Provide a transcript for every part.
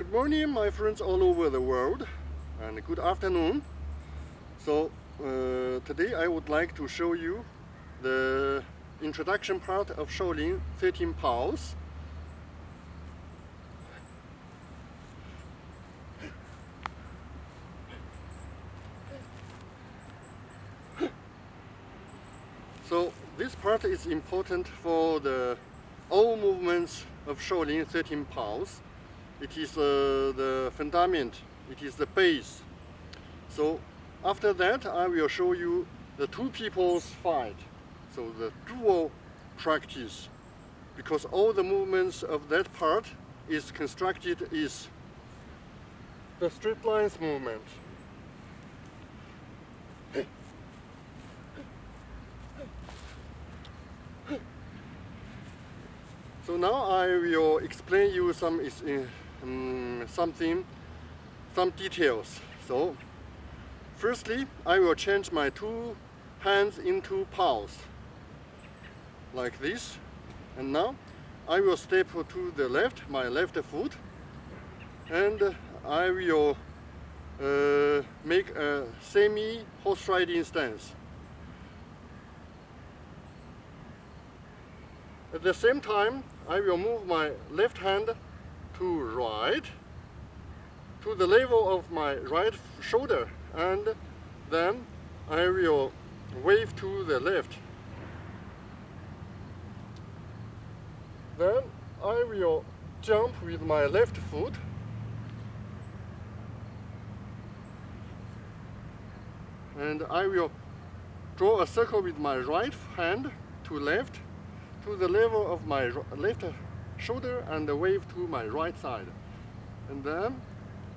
Good morning, my friends all over the world, and good afternoon. So today I would like to show you the introduction part of Shaolin 13 Pulse. So this part is important for all movements of Shaolin 13 Pulse. It is the fundament, it is the base. So after that I will show you the two people's fight, so the dual practice, because all the movements of that part is constructed is the straight lines movement. So now I will explain you some details. So firstly, I will change my two hands into paws, like this. And now I will step to the left, my left foot, and I will make a semi-horse riding stance. At the same time, I will move my left hand to right, to the level of my right shoulder, and then I will wave to the left. Then I will jump with my left foot, and I will draw a circle with my right hand to left, to the level of my left shoulder, and wave to my right side. And then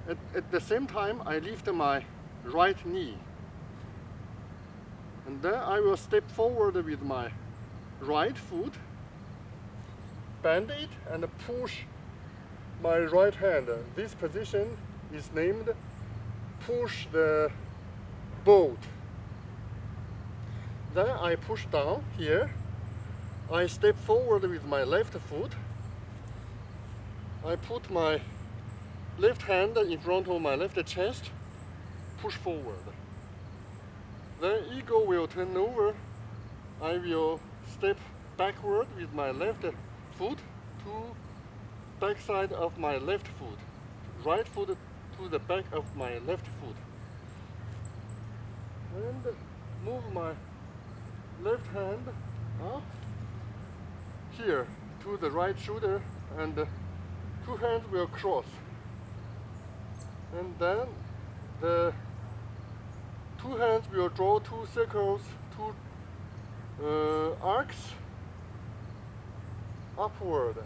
at the same time I lift my right knee. And then I will step forward with my right foot, bend it, and push my right hand. This position is named push the boat. Then I push down here. I step forward with my left foot. I put my left hand in front of my left chest, push forward. Then eagle will turn over. I will step backward with my left foot to back side of my left foot. Right foot to the back of my left foot. And move my left hand up here to the right shoulder, and two hands will cross. And then the two hands will draw two circles, two arcs upward.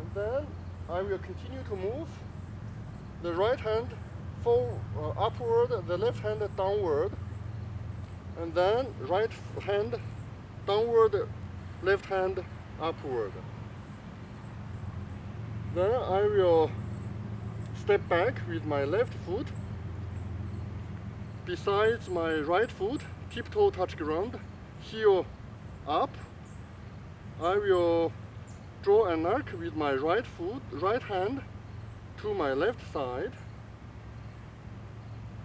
And then I will continue to move the right hand upward, the left hand downward, and then right hand downward, left hand upward. Then I will step back with my left foot besides my right foot, tiptoe touch ground, heel up. I will draw an arc with my right foot, right hand to my left side,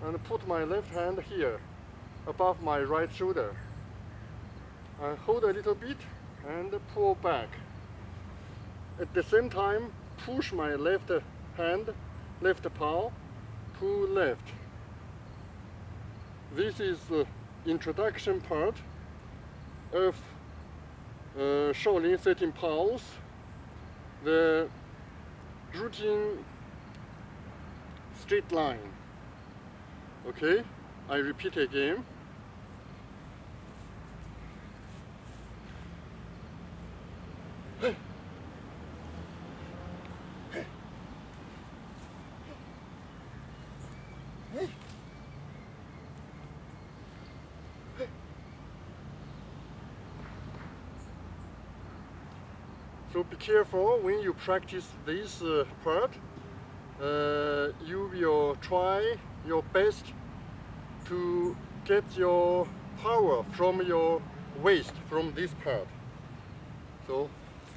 and put my left hand here above my right shoulder. I hold a little bit and pull back. At the same time, push my left hand, left paw to left. This is the introduction part of Shaolin 13 Pulse, the routine straight line. Okay, I repeat again. So be careful when you practice this part. You will try your best to get your power from your waist, from this part. So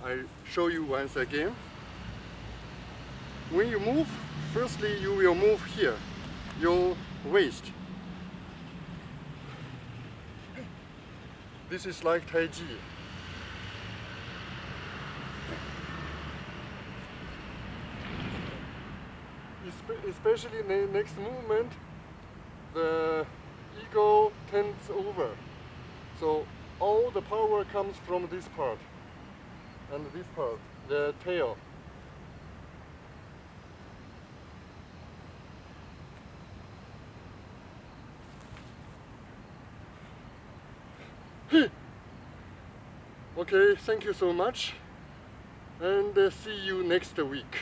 I show you once again. When you move, firstly you will move here, your waist. This is like Tai Chi. Especially in the next movement, the ego turns over. So all the power comes from this part and this part, the tail. Okay, thank you so much, and see you next week.